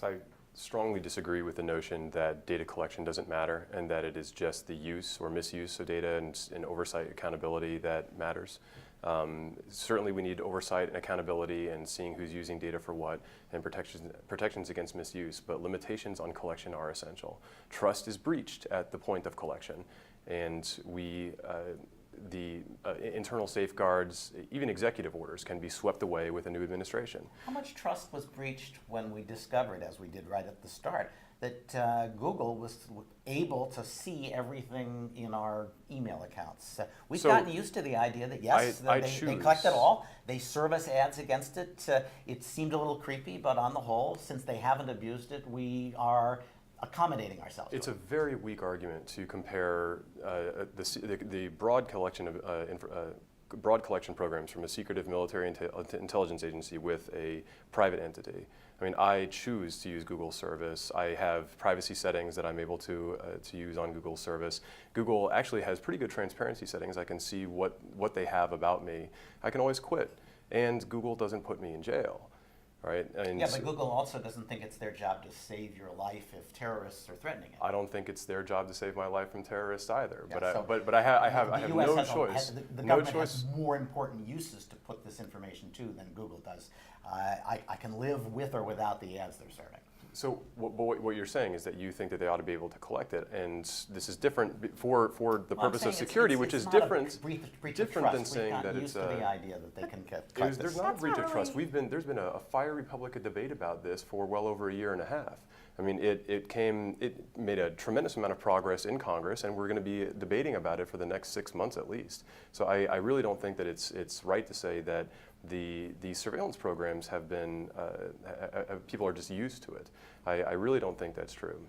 So I strongly disagree with the notion that data collection doesn't matter and that it is just the use or misuse of data and oversight accountability that matters. Certainly we need oversight and accountability and seeing who's using data for what and protections against misuse, but limitations on collection are essential. Trust is breached at the point of collection, and the internal safeguards, even executive orders, can be swept away with a new administration. How much trust was breached when we discovered, as we did right at the start, that Google was able to see everything in our email accounts? We've gotten used to the idea that yes, they collect it all, they serve us ads against it. It seemed a little creepy, but on the whole, since they haven't abused it, we are accommodating ourselves. It's a very weak argument to compare the broad collection of broad collection programs from a secretive military intelligence agency with a private entity. I mean, I choose to use Google service. I have privacy settings that I'm able to use on Google service. Google actually has pretty good transparency settings. I can see what they have about me. I can always quit, and Google doesn't put me in jail. Right? And yeah, but Google also doesn't think it's their job to save your life if terrorists are threatening it. I don't think it's their job to save my life from terrorists either. Yeah, but I have no choice. The government has more important uses to put this information to than Google does. I can live with or without the ads they're serving. So what you're saying is that you think that they ought to be able to collect it, and this is different for the purpose of security, which is different than saying that it's to the idea that they can collect this. There's not a breach of trust. There's been a fiery public debate about this for well over a year and a half. I mean, it made a tremendous amount of progress in Congress, and we're going to be debating about it for the next 6 months at least. So I really don't think that it's right to say that the surveillance programs have been, people are just used to it. I really don't think that's true.